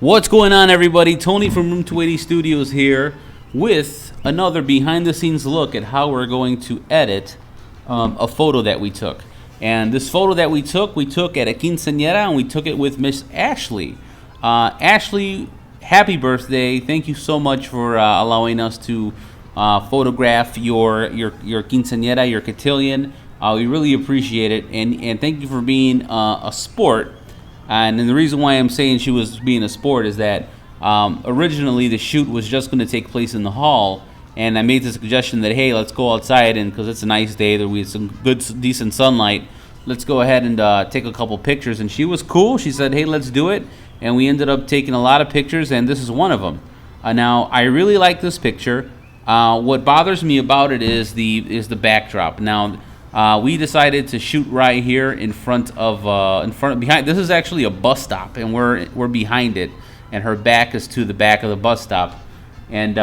What's going on, everybody? Tony from Room 280 Studios here with another behind-the-scenes look at how we're going to edit a photo that we took. And this photo that we took at a quinceanera, and we took it with Miss Ashley. Ashley, happy birthday! Thank you so much for allowing us to photograph your quinceanera, your cotillion. We really appreciate it, and thank you for being a sport. And the reason why I'm saying she was being a sport is that originally the shoot was just going to take place in the hall, and I made the suggestion that, hey, let's go outside, and because it's a nice day, that we had some good, decent sunlight, let's go ahead and take a couple pictures. And she was cool. She said, hey, let's do it, and we ended up taking a lot of pictures, and this is one of them. Now, I really like this picture. What bothers me about it is the backdrop. Now, we decided to shoot right here in front of behind. This is actually a bus stop, and we're behind it, and her back is to the back of the bus stop. And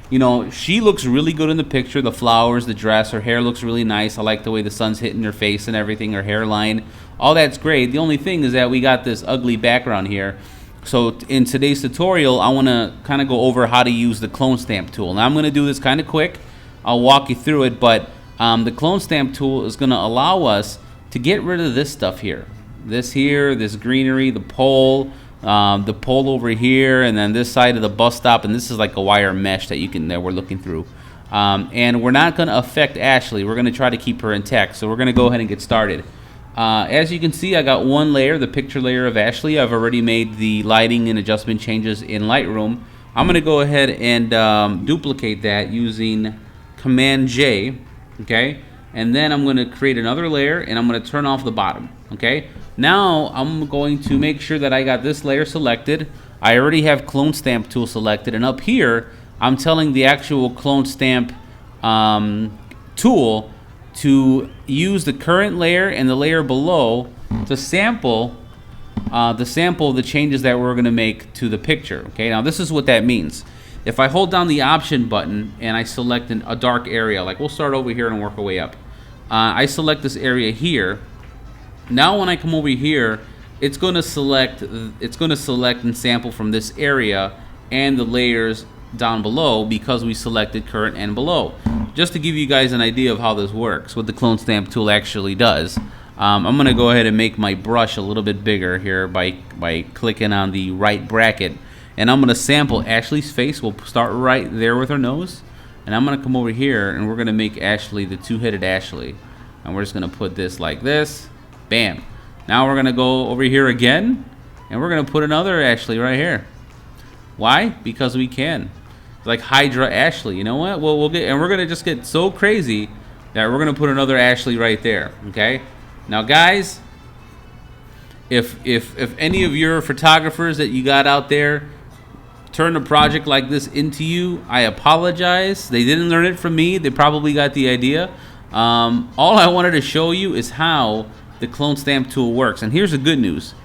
you know, she looks really good in the picture. The flowers, the dress, her hair looks really nice. I like the way the sun's hitting her face and everything, her hairline, all that's great. The only thing is that we got this ugly background here. So in today's tutorial, I want to kind of go over how to use the clone stamp tool. Now I'm going to do this kind of quick. I'll walk you through it, but the clone stamp tool is going to allow us to get rid of this stuff here. This greenery, the pole over here, and then this side of the bus stop, and this is like a wire mesh that we're looking through. And we're not going to affect Ashley. We're going to try to keep her intact. So we're going to go ahead and get started. As you can see, I got one layer, the picture layer of Ashley. I've already made the lighting and adjustment changes in Lightroom. I'm going to go ahead and duplicate that using Command J. Okay, and then I'm going to create another layer, and I'm going to turn off the bottom. Okay, now I'm going to make sure that I got this layer selected. I already have clone stamp tool selected, and up here I'm telling the actual clone stamp tool to use the current layer and the layer below to sample the changes that we're going to make to the picture. Okay, now this is what that means. If I hold down the option button and I select a dark area, like we'll start over here and work our way up. I select this area here. Now when I come over here, it's going to select and sample from this area and the layers down below because we selected current and below. Just to give you guys an idea of how this works, what the clone stamp tool actually does. I'm going to go ahead and make my brush a little bit bigger here by clicking on the right bracket. And I'm going to sample Ashley's face. We'll start right there with her nose. And I'm going to come over here, and we're going to make Ashley the two-headed Ashley. And we're just going to put this like this. Bam. Now we're going to go over here again, and we're going to put another Ashley right here. Why? Because we can. It's like Hydra Ashley. You know what? Well, we're going to just get so crazy that we're going to put another Ashley right there. Okay? Now, guys, if any of your photographers that you got out there turn a project like this into you, I apologize. They didn't learn it from me. They probably got the idea. All I wanted to show you is how the clone stamp tool works. And here's the good news.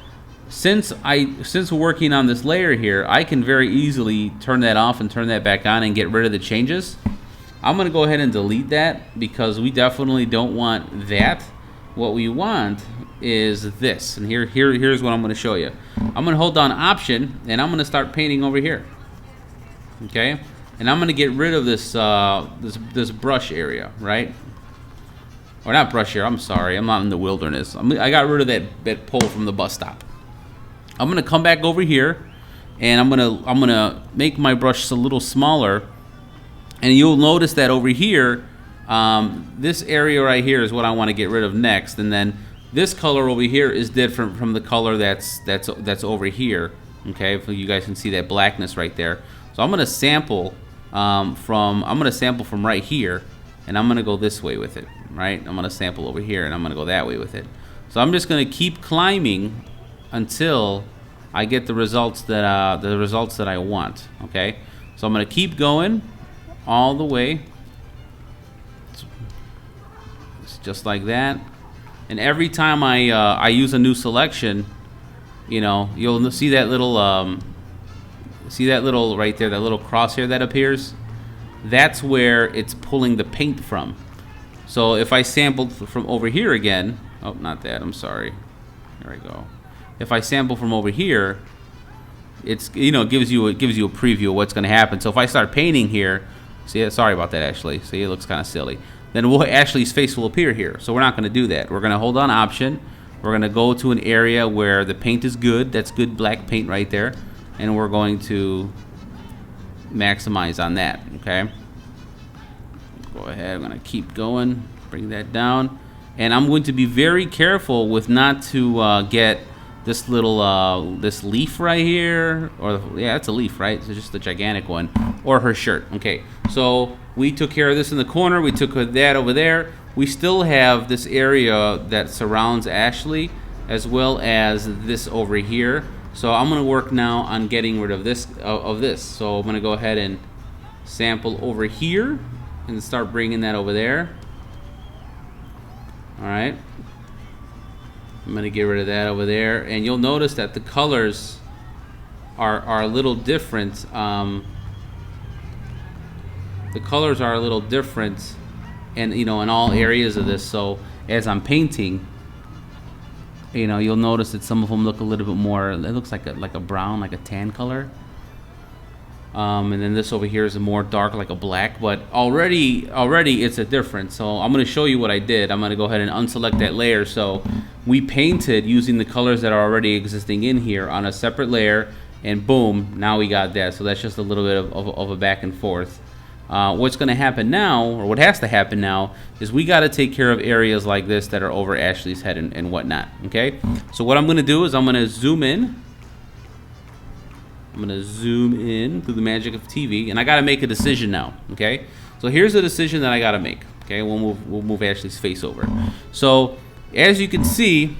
Since we're working on this layer here, I can very easily turn that off and turn that back on and get rid of the changes. I'm going to go ahead and delete that because we definitely don't want that. What we want is this, and here's what I'm going to show you. I'm going to hold down option, and I'm going to start painting over here. Okay, and I'm going to get rid of this this brush area, right? Or not brush area. I'm sorry, I'm not in the wilderness. I got rid of that pole from the bus stop. I'm going to come back over here, and I'm going to make my brush a little smaller, and you'll notice that over here, this area right here is what I want to get rid of next, and then this color over here is different from the color that's over here. Okay, if you guys can see that blackness right there. So I'm going to sample from right here, and I'm going to go this way with it. Right, I'm going to sample over here, and I'm going to go that way with it. So I'm just going to keep climbing until I get the results that I want. Okay, so I'm going to keep going all the way. It's just like that. And every time I use a new selection, you know, you'll see that little right there, that little crosshair that appears. That's where it's pulling the paint from. So if I sampled from over here again, oh, not that, I'm sorry. There we go. If I sample from over here, it's, you know, it gives you a preview of what's going to happen. So if I start painting here, see, sorry about that, Ashley. See, it looks kind of silly. Then Ashley's face will appear here. So we're not going to do that. We're going to hold on Option. We're going to go to an area where the paint is good. That's good black paint right there. And we're going to maximize on that, okay? Go ahead. I'm going to keep going. Bring that down. And I'm going to be very careful with not to get this little this leaf right here, or yeah, it's a leaf, right? So just the gigantic one, or her shirt. Okay, so we took care of this in the corner. We took that over there. We still have this area that surrounds Ashley, as well as this over here. So I'm gonna work now on getting rid of this So I'm gonna go ahead and sample over here and start bringing that over there. All right. I'm going to get rid of that over there, and you'll notice that the colors are a little different. The colors are a little different, and you know, in all areas of this. So as I'm painting, you know, you'll notice that some of them look a little bit more. It looks like a brown, like a tan color. And then this over here is a more dark, like a black, but already it's a difference. So I'm going to show you what I did. I'm going to go ahead and unselect that layer. So we painted using the colors that are already existing in here on a separate layer, and boom, now we got that. So that's just a little bit of a back and forth. What's going to happen now, or what has to happen now, is we got to take care of areas like this that are over Ashley's head and whatnot. Okay, so what I'm going to do is I'm going to zoom in. I'm going to zoom in through the magic of TV, and I got to make a decision now, okay? So here's the decision that I got to make, okay? We'll move Ashley's face over. So as you can see,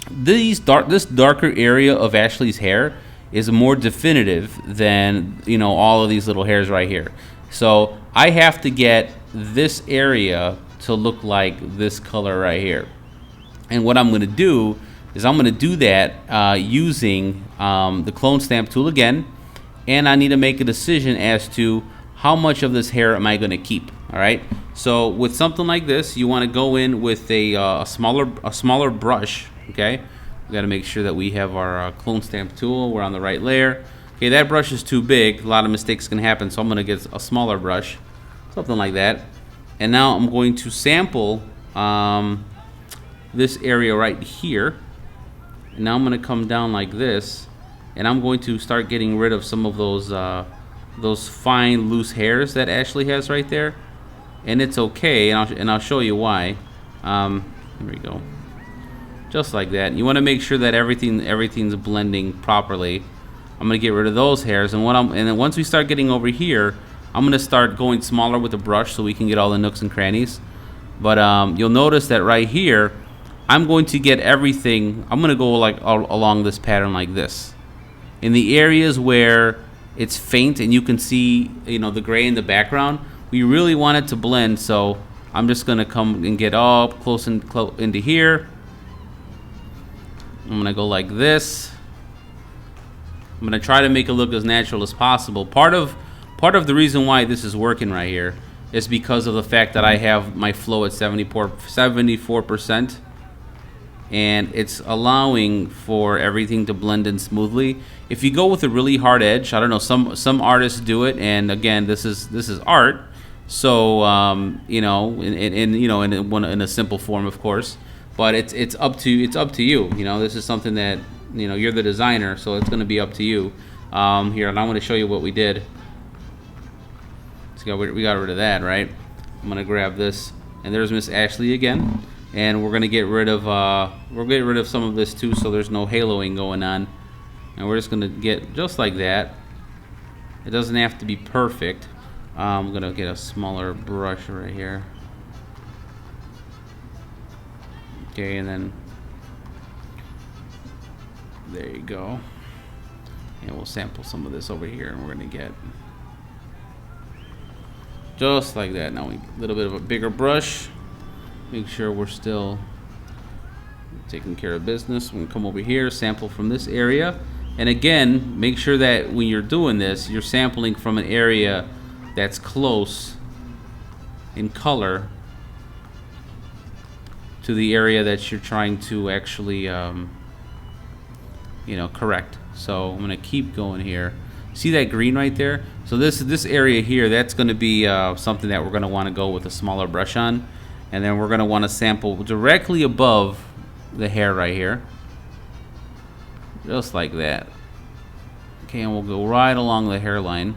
this darker area of Ashley's hair is more definitive than, you know, all of these little hairs right here. So I have to get this area to look like this color right here. And what I'm going to do is I'm going to do that using the clone stamp tool again, and I need to make a decision as to how much of this hair am I going to keep. All right. So with something like this, you want to go in with a smaller brush. Okay. We got to make sure that we have our clone stamp tool. We're on the right layer. Okay, that brush is too big. A lot of mistakes can happen, so I'm going to get a smaller brush, something like that. And now I'm going to sample this area right here. And now I'm going to come down like this, and I'm going to start getting rid of some of those fine loose hairs that Ashley has right there. And it's okay, and I'll show you why. Here we go, just like that. You want to make sure that everything's blending properly. I'm going to get rid of those hairs, and then once we start getting over here, I'm going to start going smaller with the brush so we can get all the nooks and crannies. But you'll notice that right here, I'm going to get everything. I'm going to go like along this pattern like this. In the areas where it's faint and you can see, you know, the gray in the background, we really want it to blend. So I'm just going to come and get all close into here. I'm going to go like this. I'm going to try to make it look as natural as possible. Part of the reason why this is working right here is because of the fact that I have my flow at 74%. And it's allowing for everything to blend in smoothly. If you go with a really hard edge, I don't know, some artists do it, and again, this is art, so you know, in a simple form, of course. But it's up to you. You know, this is something that, you know, you're the designer, so it's going to be up to you. Here, and I'm going to show you what we did. So we got rid of that, right? I'm going to grab this, and there's Miss Ashley again. And we're gonna get rid of some of this too, so there's no haloing going on. And we're just gonna get just like that. It doesn't have to be perfect. I'm gonna get a smaller brush right here. Okay, and then there you go. And we'll sample some of this over here, and we're gonna get just like that. Now a little bit of a bigger brush. Make sure we're still taking care of business. We're going to come over here, sample from this area. And again, make sure that when you're doing this, you're sampling from an area that's close in color to the area that you're trying to actually correct. So I'm gonna keep going here. See that green right there? So this area here, that's gonna be something that we're gonna want to go with a smaller brush on, and then we're gonna want to sample directly above the hair right here, just like that. Okay, and we'll go right along the hairline,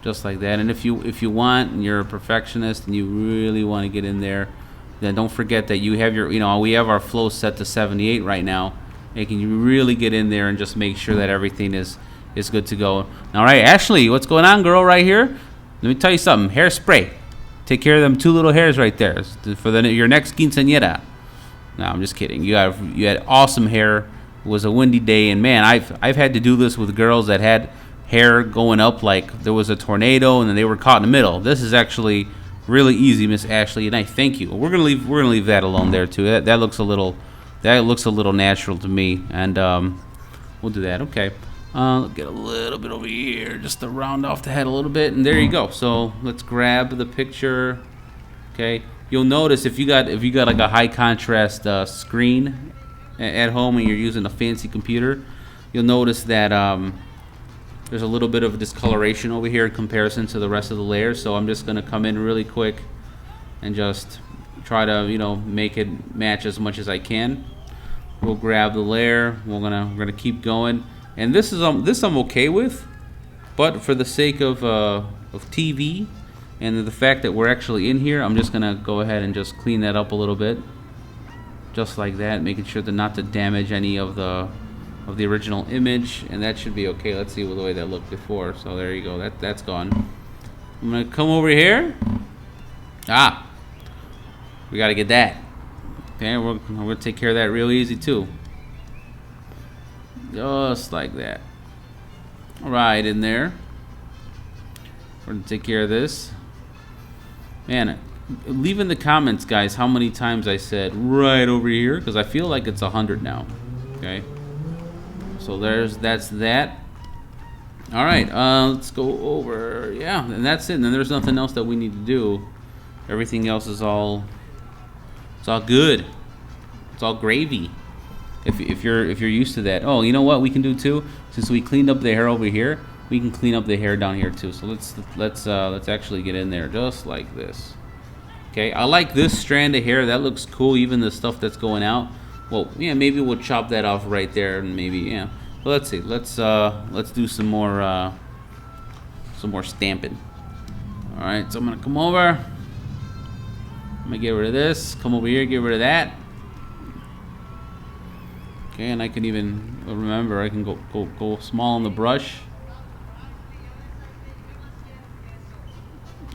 just like that. And if you want, and you're a perfectionist and you really want to get in there, then don't forget that you have your, we have our flow set to 78 right now. And can you really get in there and just make sure that everything is good to go. All right, Ashley, what's going on, girl, right here? Let me tell you something. Hairspray. Take care of them 2 little hairs right there for your next quinceañera. No, I'm just kidding. You had awesome hair. It was a windy day, and man, I've had to do this with girls that had hair going up like there was a tornado and then they were caught in the middle. This is actually really easy, Miss Ashley, and I thank you. We're gonna leave that alone there too. That looks a little natural to me, and we'll do that. Okay. Get a little bit over here just to round off the head a little bit, and there you go. So let's grab the picture. Okay, you'll notice if you got like a high contrast screen at home and you're using a fancy computer, you'll notice that there's a little bit of discoloration over here in comparison to the rest of the layers. So I'm just gonna come in really quick and just try to make it match as much as I can. We'll grab the layer. We're gonna keep going. And this I'm okay with, but for the sake of TV and the fact that we're actually in here, I'm just gonna go ahead and just clean that up a little bit, just like that, making sure not to damage any of the original image, and that should be okay. Let's see the way that looked before. So there you go. That's gone. I'm gonna come over here. We gotta get that. Okay, we're gonna take care of that real easy too. Just like that. Right in there. We're gonna take care of this. Man, leave in the comments, guys, how many times I said right over here, because I feel like it's 100 now. Okay. So that's that. All right, let's go over. Yeah, and that's it. And then there's nothing else that we need to do. Everything else is all good. It's all gravy. If you're used to that. Oh, you know what we can do too? Since we cleaned up the hair over here, we can clean up the hair down here too. So let's actually get in there just like this. Okay, I like this strand of hair. That looks cool. Even the stuff that's going out. Well, yeah, maybe we'll chop that off right there, and maybe yeah. But let's see. Let's do some more stamping. All right. So I'm gonna come over. I'm gonna get rid of this. Come over here. Get rid of that. Okay, and I can even remember I can go small on the brush,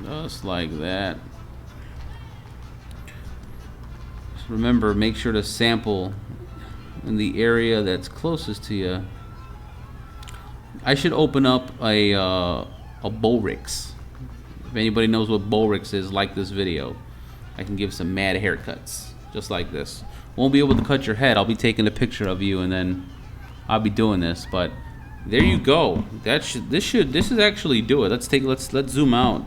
just like that. Just remember, make sure to sample in the area that's closest to you. I should open up a Bolrix. If anybody knows what Bolrix is, like this video. I can give some mad haircuts, just like this. Won't be able to cut your head. I'll be taking a picture of you, and then I'll be doing this. But there you go. This is actually do it. Let's zoom out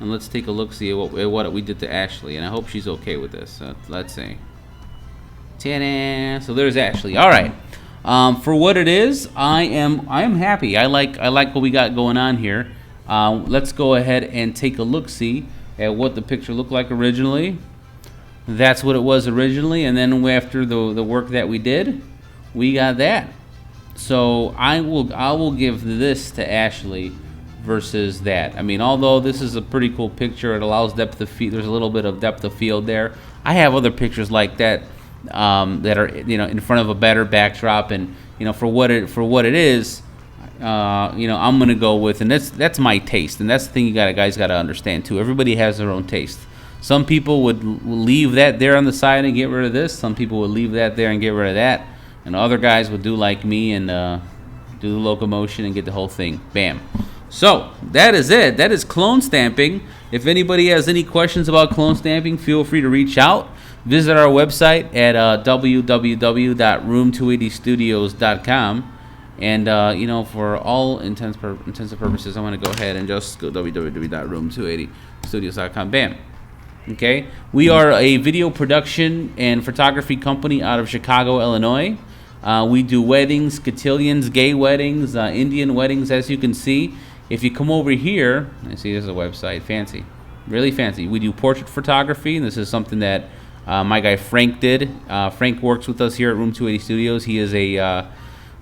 and let's take a look, see at what we did to Ashley, and I hope she's okay with this. Let's see. Ta-da! So there's Ashley. All right. For what it is, I am happy. I like what we got going on here. Let's go ahead and take a look, see at what the picture looked like originally. That's what it was originally, and then after the work that we did, we got that. So I will give this to Ashley versus that. I mean, although this is a pretty cool picture, it allows depth of field. There's a little bit of depth of field there. I have other pictures like that that are in front of a better backdrop, and for what it is, I'm gonna go with, and that's my taste, and that's the thing guys gotta understand too. Everybody has their own taste. Some people would leave that there on the side and get rid of this. Some people would leave that there and get rid of that. And other guys would do like me and do the locomotion and get the whole thing. Bam. So that is it. That is clone stamping. If anybody has any questions about clone stamping, feel free to reach out. Visit our website at www.room280studios.com. And, for all intents and purposes, I want to go ahead and just go www.room280studios.com. Bam. Okay, we are a video production and photography company out of Chicago, Illinois. We do weddings, cotillions, gay weddings, Indian weddings, as you can see. If you come over here, I see this is a website, fancy, really fancy. We do portrait photography, and this is something that my guy Frank did. Frank works with us here at Room 280 Studios. He is a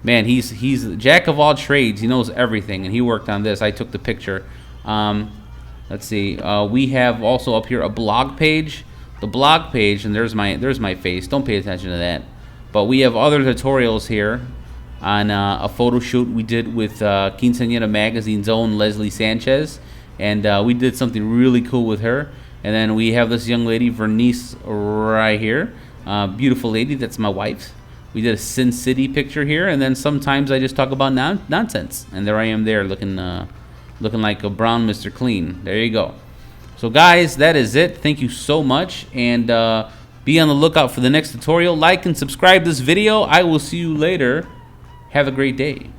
man. He's a jack of all trades. He knows everything, and he worked on this. I took the picture. Let's see. We have also up here a blog page. The blog page, and there's my face. Don't pay attention to that. But we have other tutorials here on a photo shoot we did with Quinceanera Magazine's own Leslie Sanchez, and we did something really cool with her. And then we have this young lady, Vernice, right here. Beautiful lady. That's my wife. We did a Sin City picture here, and then sometimes I just talk about nonsense. And there I am there looking like a brown Mr. Clean. There you go. So guys, that is it. Thank you so much, and be on the lookout for the next tutorial. Like and subscribe this video. I will see you later. Have a great day.